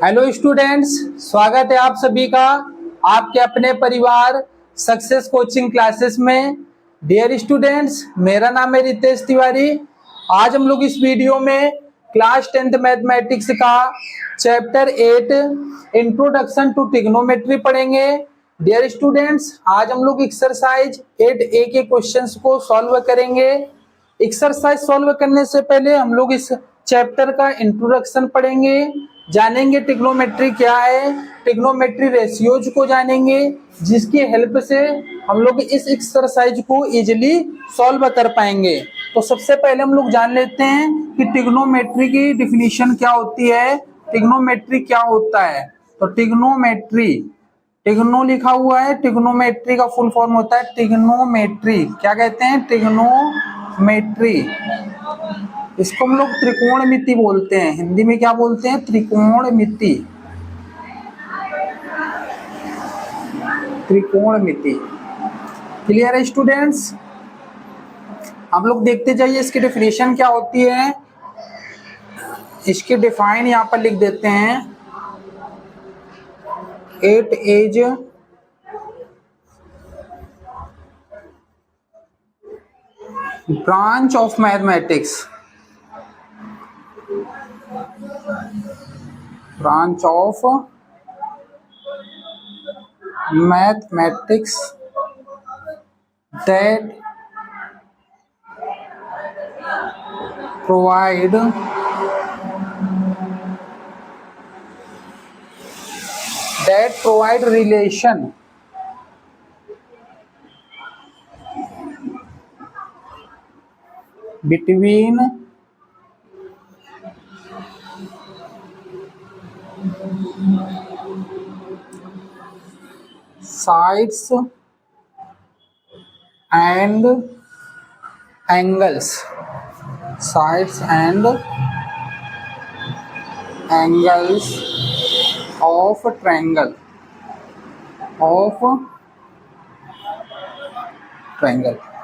Hello students, स्वागत है आप सभी का आपके अपने परिवार सक्सेस कोचिंग क्लासेस में। डियर स्टूडेंट्स, मेरा नाम है रितेश तिवारी। आज हम लोग इस वीडियो में क्लास 10th मैथमेटिक्स का चैप्टर 8 इंट्रोडक्शन टू ट्रिग्नोमेट्री पढ़ेंगे। डियर स्टूडेंट्स, आज हम लोग एक्सरसाइज 8A के क्वेश्चंस को सॉल्व करेंगे। एक्सरसाइज सॉल्व करने से पहले हम लोग इस चैप्टर का इंट्रोडक्शन पढ़ेंगे, जानेंगे ट्रिग्नोमेट्री क्या है, ट्रिग्नोमेट्री रेशियोज को जानेंगे, जिसकी हेल्प से हम लोग इस एक्सरसाइज को इजीली सॉल्व कर पाएंगे। तो सबसे पहले हम लोग जान लेते हैं कि ट्रिग्नोमेट्री की डिफिनीशन क्या होती है, ट्रिग्नोमेट्री क्या होता है। तो ट्रिग्नोमेट्री, ट्रिग्नो लिखा हुआ है, ट्रिग्नोमेट्री का फुल फॉर्म होता है ट्रिग्नोमेट्री। क्या कहते हैं? ट्रिग्नोमेट्री। इसको हम लोग त्रिकोणमिति बोलते हैं, हिंदी में क्या बोलते हैं? त्रिकोणमिति। त्रिकोणमिति क्लियर है स्टूडेंट्स? हम लोग देखते जाइए इसकी डेफिनेशन क्या होती है। इसकी डिफाइन यहां पर लिख देते हैं। It is branch of mathematics, branch of mathematics that provide relation between sides and angles, sides and angles of triangle,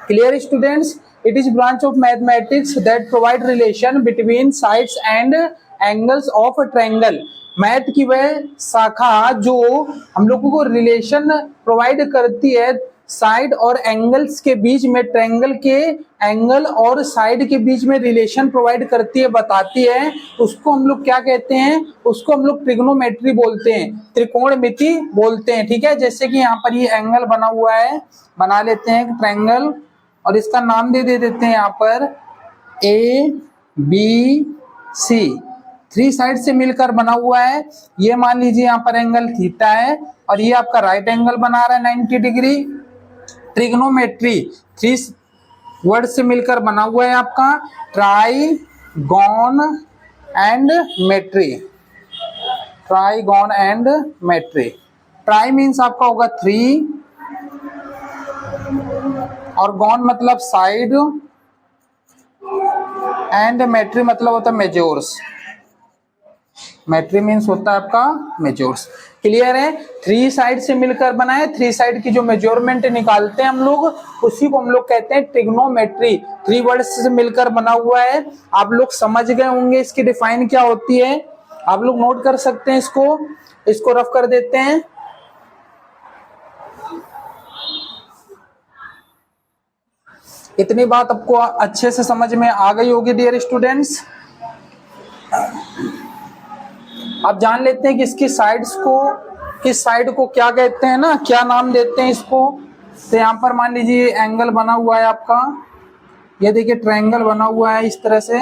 Clear students? It is branch of mathematics that provide relation between sides and angles of a triangle. Math की वह शाखा जो हम लोगों को relation provide करती है side और एंगल्स के बीच में, ट्रायंगल के एंगल और साइड के बीच में रिलेशन प्रोवाइड करती है, बताती है, उसको हम लोग क्या कहते हैं? उसको हम लोग ट्रिग्नोमेट्री बोलते हैं, त्रिकोणमिति बोलते हैं। ठीक है, जैसे कि यहाँ पर ये एंगल बना हुआ है, बना लेते हैं ट्रायंगल और इसका नाम दे देते हैं यहाँ पर ABC। 3 साइड से मिलकर बना हुआ है। ये मान लीजिए यहाँ पर एंगल थीटा है और ये आपका राइट एंगल बना रहा है 90 डिग्री। ट्रिग्नोमेट्री 3 वर्ड से मिलकर बना हुआ है आपका trigonometry. Trigonometry. Tri means आपका होगा 3 और गॉन मतलब साइड एंड मेट्री मतलब होता है मेजोर्स। मेट्री मीन्स होता है आपका मेजोर्स। क्लियर है? 3 साइड से मिलकर बना है, 3 साइड की जो मेजरमेंट निकालते हैं हम लोग, उसी को हम लोग कहते हैं ट्रिग्नोमेट्री। 3 वर्ड्स से मिलकर बना हुआ है। आप लोग समझ गए होंगे इसकी डिफाइन क्या होती है। आप लोग नोट कर सकते हैं, इसको रफ कर देते हैं। इतनी बात आपको अच्छे से समझ में आ गई होगी डियर स्टूडेंट्स। आप जान लेते हैं कि इसकी साइड्स को, किस साइड को क्या कहते हैं ना, क्या नाम देते हैं इसको। तो यहाँ पर मान लीजिए एंगल बना हुआ है आपका, ये देखिए ट्रायंगल बना हुआ है इस तरह से,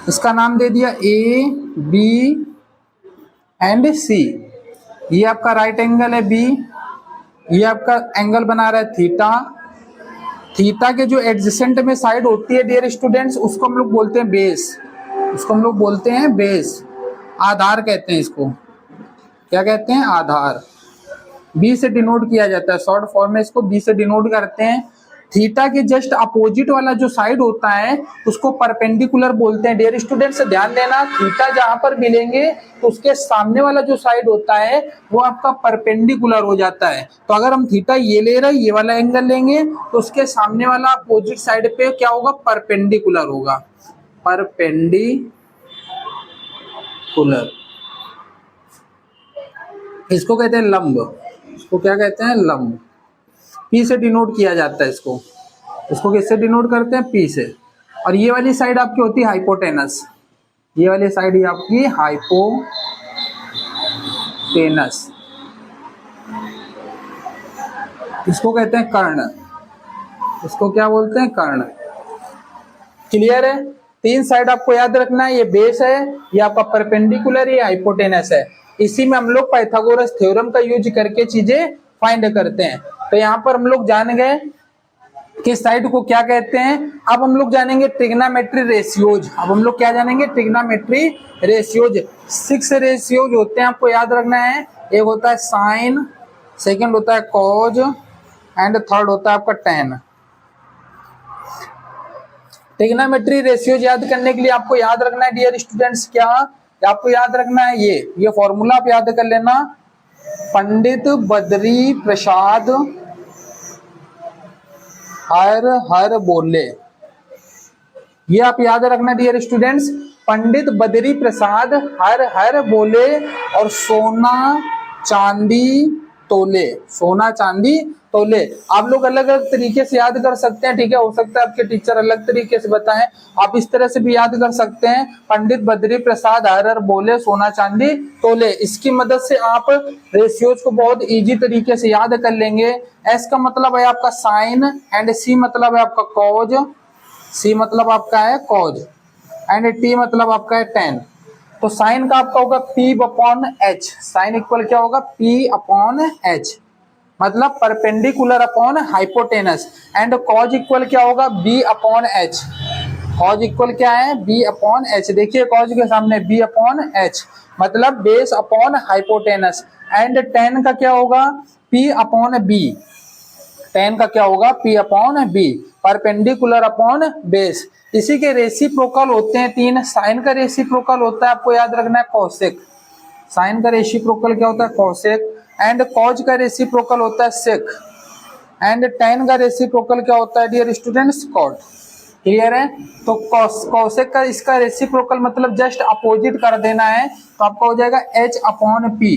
इसका नाम दे दिया AB एंड C। ये आपका राइट एंगल है B, ये आपका एंगल बना रहा है थीटा। थीटा के जो एडजेसेंट में साइड होती है डियर स्टूडेंट्स, उसको हम लोग बोलते हैं बेस। उसको हम लोग बोलते हैं बेस, आधार कहते हैं इसको। क्या कहते हैं? आधार। B से डिनोट किया जाता है, शॉर्ट फॉर्म में इसको B से डिनोट करते हैं। थीटा के जस्ट अपोजिट वाला जो साइड होता है उसको परपेंडिकुलर बोलते हैं। डियर स्टूडेंट्स ध्यान देना, थीटा जहां पर मिलेंगे तो उसके सामने वाला जो साइड होता है वो आपका परपेंडिकुलर हो जाता है। तो अगर हम थीटा ये ले रहे हैं, ये वाला एंगल लेंगे, तो उसके सामने वाला अपोजिट साइड पे क्या होगा? परपेंडिकुलर होगा। परपेंडिकुलर परपेंडिकुलर, इसको कहते हैं लंब, इसको क्या कहते हैं लंब। पी से डिनोट किया जाता है इसको, इसको किससे डिनोट करते हैं पी से। और ये वाली साइड आपकी होती है हाइपोटेनस, ये वाली साइड ही आपकी हाइपोटेनस, इसको कहते हैं कर्ण, इसको क्या बोलते हैं कर्ण। क्लियर है? तीन साइड आपको याद रखना है, ये बेस है, ये आपका परपेंडिकुलर, ये हाइपोटेनस है। इसी में हम लोग पाइथागोरस थ्योरम का यूज करके चीजें फाइंड करते हैं। तो यहाँ पर हम लोग जान गए कि साइड को क्या कहते हैं। अब हम लोग जानेंगे ट्रिग्नोमेट्री रेशियोज। अब हम लोग क्या जानेंगे? Trigonometry ratios. 6 रेशियोज होते हैं, आपको याद रखना है। एक होता है साइन, सेकंड होता है कॉज एंड थर्ड होता है आपका टेन। ट्रिग्नोमेट्री रेशियोज याद करने के लिए आपको याद रखना है डियर स्टूडेंट्स, क्या आपको याद रखना है? ये फॉर्मूला आप याद कर लेना, पंडित बद्री प्रसाद हर बोले। ये आप याद रखना डियर स्टूडेंट्स, पंडित बद्री प्रसाद हर बोले और सोना चांदी तोले, सोना चांदी तोले। आप लोग अलग अलग तरीके से याद कर सकते हैं, ठीक है। हो सकता है आपके टीचर अलग तरीके से बताएं, आप इस तरह से भी याद कर सकते हैं, पंडित बद्री प्रसाद हर बोले सोना चांदी तोले। इसकी मदद से आप रेशियोज को बहुत इजी तरीके से याद कर लेंगे। एस का मतलब है आपका साइन एंड सी मतलब है आपका कॉज, सी मतलब आपका है कॉज एंड टी मतलब आपका है टेन। तो साइन का आपका होगा P upon H, sine equal क्या होगा? P अपॉन एच मतलब perpendicular upon hypotenuse. And cos equal क्या होगा? B upon H, cos equal क्या है? B upon H. देखिए कॉज के सामने B अपॉन एच मतलब base upon hypotenuse. And tan का क्या होगा? P अपॉन बी, टेन का क्या होगा? P upon B, perpendicular upon base. इसी के रेसिप्रोकल होते हैं तीन। साइन का रेसिप्रोकल होता है, आपको याद रखना है कोसेक, साइन का रेसिप्रोकल क्या होता है? कोसेक। एंड कॉज का रेसिप्रोकल होता है सेक एंड टेन का रेसिप्रोकल क्या होता है डियर स्टूडेंट्स? कॉट। क्लियर है? तो कोसेक का इसका रेसिप्रोकल मतलब जस्ट अपोजिट कर देना है, तो आपका हो जाएगा H upon P।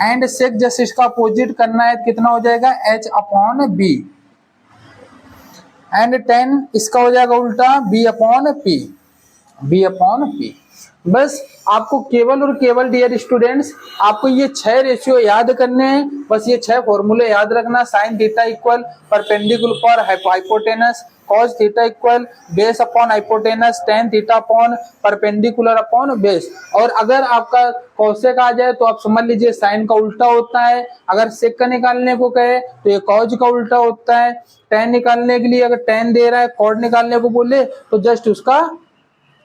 And sec just इसका अपोजिट करना है, कितना हो जाएगा? H upon B। And tan इसका हो जाएगा उल्टा B upon P, B upon P। बस आपको केवल और केवल डियर स्टूडेंट्स आपको ये 6 रेशियो याद करने हैं, बस ये 6 फॉर्मूले याद रखना। साइन थीटा इक्वल परपेंडिकुलर पर hypotenuse, cos theta equal base upon hypotenuse, tan theta upon perpendicular upon base. और अगर आपका कोसेक आ जाए तो आप समझ लीजिए साइन का उल्टा होता है। अगर सेक का निकालने को कहे तो ये कॉज का उल्टा होता है। टेन निकालने के लिए अगर टेन दे रहा है, कॉड निकालने को बोले तो जस्ट उसका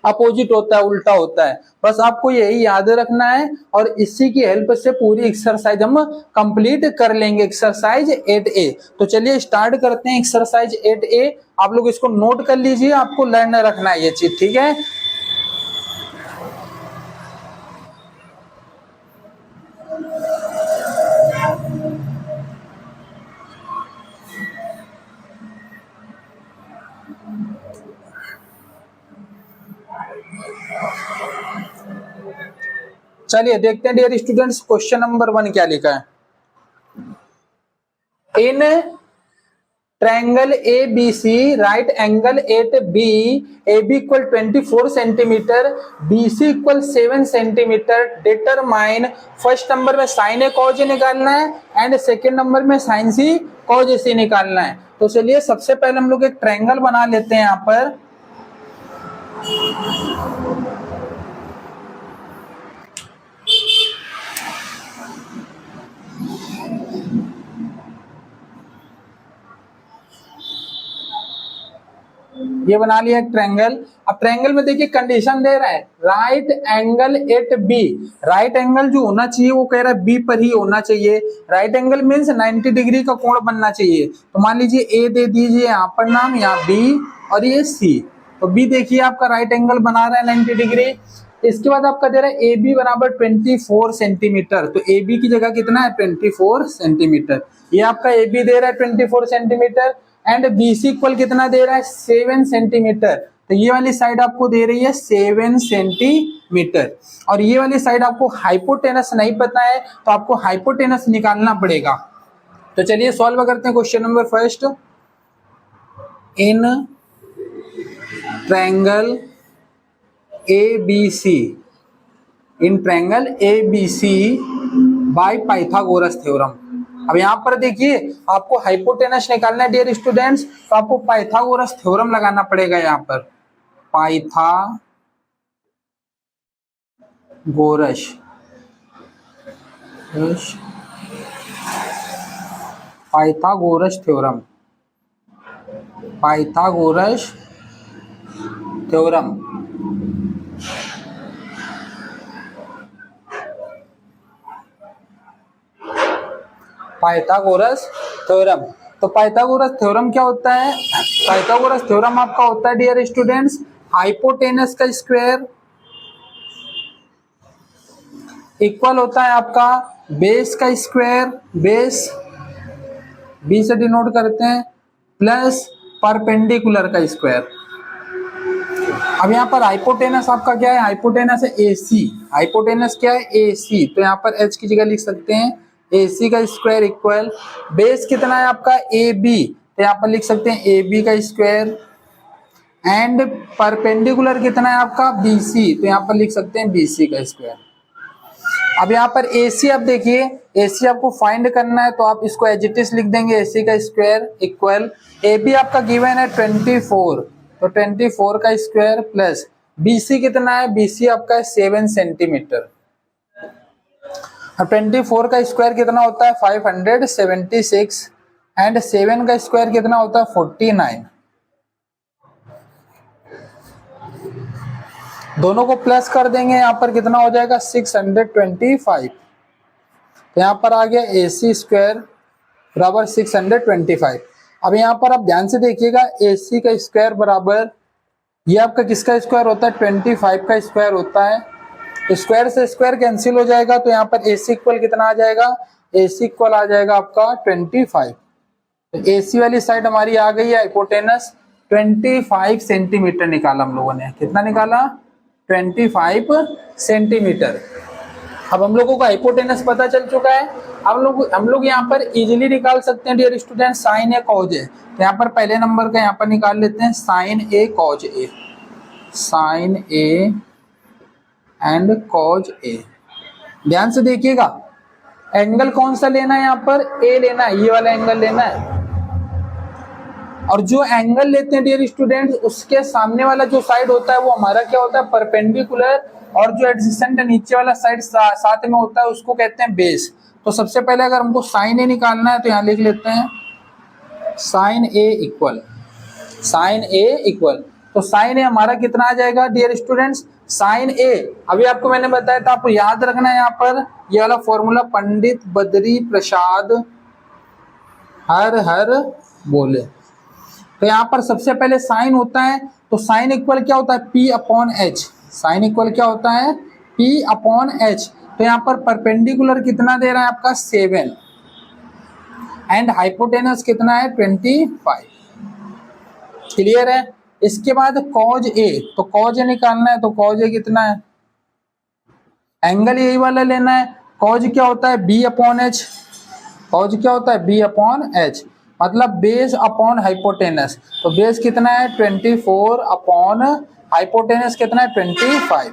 अपोजिट होता है, उल्टा होता है। बस आपको यही याद रखना है और इसी की हेल्प से पूरी एक्सरसाइज हम कंप्लीट कर लेंगे, एक्सरसाइज 8A। तो चलिए स्टार्ट करते हैं एक्सरसाइज 8A। आप लोग इसको नोट कर लीजिए, आपको लर्न रखना है ये चीज, ठीक है। चलिए देखते हैं डियर स्टूडेंट्स क्वेश्चन नंबर 1 क्या लिखा है। In triangle ABC right angle at B, AB equal 24 centimetre, BC equal 7 centimetre. Determine, first number में साइन ए कॉज ए निकालना है एंड सेकेंड नंबर में sine C cos A C निकालना है। तो चलिए सबसे पहले हम लोग एक ट्रायंगल बना लेते हैं यहाँ पर। ये बना लिया एक ट्रायंगल। अब ट्रायंगल में देखिए कंडीशन दे रहा है right angle at B, right angle जो होना चाहिए वो कह रहा है बी पर ही होना चाहिए। राइट एंगल मीन्स 90 डिग्री का कोण बनना चाहिए। तो मान लीजिए ए दे दीजिए यहाँ पर नाम, यहाँ बी और ये सी। तो बी देखिए आपका राइट एंगल बना रहा है 90 डिग्री। इसके बाद आपका दे रहा है ए बी बराबर 24 सेंटीमीटर। तो ए बी की जगह कितना है? 24 सेंटीमीटर। ये आपका ए बी दे रहा है 24 सेंटीमीटर एंड BC इक्वल कितना दे रहा है? 7 सेंटीमीटर। तो ये वाली साइड आपको दे रही है 7 सेंटीमीटर, और ये वाली साइड आपको हाइपोटेनस नहीं पता है तो आपको हाइपोटेनस निकालना पड़ेगा। तो चलिए सॉल्व करते हैं question number first. In triangle ABC, in triangle ABC by Pythagoras theorem. अब यहां पर देखिए आपको हाइपोटेनस निकालना है डियर स्टूडेंट्स, तो आपको पाइथागोरस थ्योरम लगाना पड़ेगा। यहां पर Pythagoras theorem, Pythagoras theorem. Pythagoras theorem, तो पाइथागोरस थ्योरम क्या होता है? पाइथागोरस थ्योरम आपका होता है डियर स्टूडेंट्स, हाइपोटेनस का स्क्वायर इक्वल होता है आपका बेस का स्क्वायर, बेस बी से डिनोट करते हैं, प्लस परपेंडिकुलर का स्क्वायर। अब यहाँ पर हाइपोटेनस आपका क्या है? हाइपोटेनस है AC, हाइपोटेनस क्या है? AC, तो यहाँ पर H की जगह लिख सकते हैं AC का स्क्वायर इक्वल बेस कितना है आपका? AB, तो यहाँ पर लिख सकते हैं AB का स्क्वायर, एंड परपेंडिकुलर कितना है आपका? BC, तो यहाँ पर लिख सकते हैं BC का स्क्वायर। अब यहाँ पर AC आप देखिए, AC आपको फाइंड करना है तो आप इसको एज इट इज लिख देंगे AC का स्क्वायर इक्वल AB आपका गिवन है 24, तो 24 का स्क्वायर प्लस BC कितना है? BC आपका है 7 सेंटीमीटर। अब 24 का स्क्वायर कितना होता है? 576, एंड 7 का स्क्वायर कितना होता है? 49। दोनों को प्लस कर देंगे, यहाँ पर कितना हो जाएगा? 625। तो यहाँ पर आ गया AC स्क्वायर बराबर 625। अब यहाँ पर आप ध्यान से देखिएगा, AC का स्क्वायर बराबर ये आपका किसका स्क्वायर होता है? 25 का स्क्वायर होता है। स्क्वायर से स्क्वायर कैंसिल हो जाएगा, तो यहाँ पर AC इक्वल कितना आ जाएगा? AC इक्वल आ जाएगा आपका 25। तो AC वाली साइड हमारी आ गई है हाइपोटेनस 25 सेंटीमीटर निकाला हम लोगों ने। कितना निकाला? 25 सेंटीमीटर। अब हम लोगों को हाइपोटेनस पता चल चुका है। अब हम लोग यहाँ पर इजीली निकाल सकते हैं dear student sine A cos ए। तो यहाँ पर पहले नंबर का यहाँ पर निकाल लेते हैं sine A cos A, sine A and cos A. ध्यान से देखिएगा, एंगल कौन सा लेना है? यहाँ पर ए लेना है, ये वाला एंगल लेना है। और जो एंगल लेते हैं डियर स्टूडेंट्स, उसके सामने वाला जो साइड होता है वो हमारा क्या होता है? परपेंडिकुलर, और जो एडजेसेंट नीचे वाला साइड साथ में होता है उसको कहते हैं बेस। तो सबसे पहले अगर हमको साइन ए निकालना है तो यहाँ लिख लेते हैं साइन ए इक्वल, साइन ए इक्वल, तो साइन ए हमारा कितना आ जाएगा डियर स्टूडेंट्स? साइन ए, अभी आपको मैंने बताया था, आपको याद रखना है यहाँ पर ये वाला फॉर्मूला, पंडित बद्री प्रसाद हर हर बोले। तो यहाँ पर सबसे पहले साइन होता है, तो साइन इक्वल क्या होता है? P upon H। Sine equal क्या होता है? P upon H। तो यहाँ पर परपेंडिकुलर कितना दे रहा है आपका? 7, एंड हाइपोटेनस कितना है? 25। क्लियर है? इसके बाद कॉज ए, तो कॉज ए निकालना है, तो कॉज ए कितना है? एंगल यही वाला लेना है। कॉज क्या होता है? B upon H। कॉज क्या होता है? B अपॉन H, मतलब बेस अपॉन हाइपोटेनस। तो बेस कितना है? 24 अपॉन हाइपोटेनस कितना है? 25।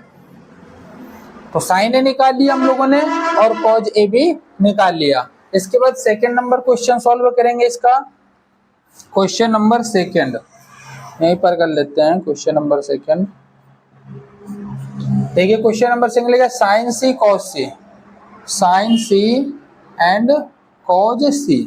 तो साइन ए निकाल लिया हम लोगों ने और कॉज ए भी निकाल लिया। इसके बाद सेकंड नंबर क्वेश्चन सॉल्व करेंगे। इसका क्वेश्चन नंबर सेकंड यहीं पर कर लेते हैं। क्वेश्चन नंबर सेकंड देखिए, क्वेश्चन नंबर सेकंड लिखा sine C cos C, sine C and cos C.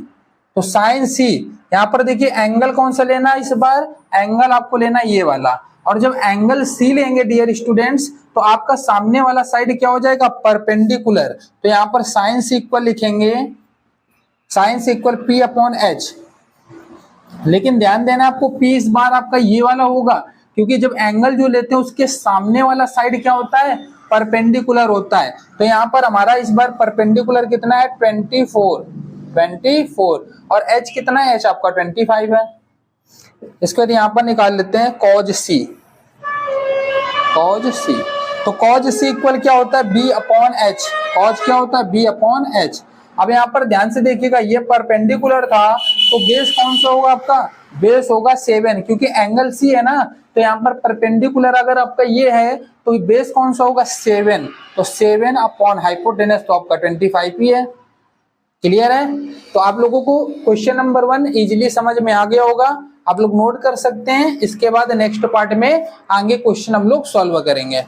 तो साइन सी, यहाँ पर देखिए एंगल कौन सा लेना है? इस बार एंगल आपको लेना है ये वाला, और जब एंगल सी लेंगे डियर स्टूडेंट्स तो आपका सामने वाला साइड क्या हो जाएगा? परपेंडिकुलर। तो यहाँ पर साइन सी इक्वल लिखेंगे, साइन सी इक्वल P अपॉन H। लेकिन ध्यान देना आपको, P इस बार आपका ये वाला होगा, क्योंकि जब एंगल जो लेते हैं उसके सामने वाला साइड क्या होता है? परपेंडिकुलर होता है। तो यहाँ पर हमारा इस बार परपेंडिकुलर कितना है? 24, और H कितना है? H आपका 25 है। इसके बाद यहाँ पर निकाल लेते हैं कॉज सी। Cos C. तो कॉज सी इक्वल क्या होता है, बी अपॉन एच। कॉज क्या होता है, बी अपॉन एच। अब यहाँ पर ध्यान से देखिएगा, ये परपेंडिकुलर था तो बेस कौन सा होगा आपका, बेस होगा 7, क्योंकि एंगल सी है ना, तो यहाँ पर परपेंडिकुलर अगर आपका ये है तो बेस कौन सा होगा 7, तो 7 अपॉन हाइपोटेनस तो आपका 25 ही है। क्लियर है। तो आप लोगों को क्वेश्चन नंबर 1 इजीली समझ में आ गया होगा, आप लोग नोट कर सकते हैं। इसके बाद नेक्स्ट पार्ट में आगे क्वेश्चन हम लोग सॉल्व करेंगे।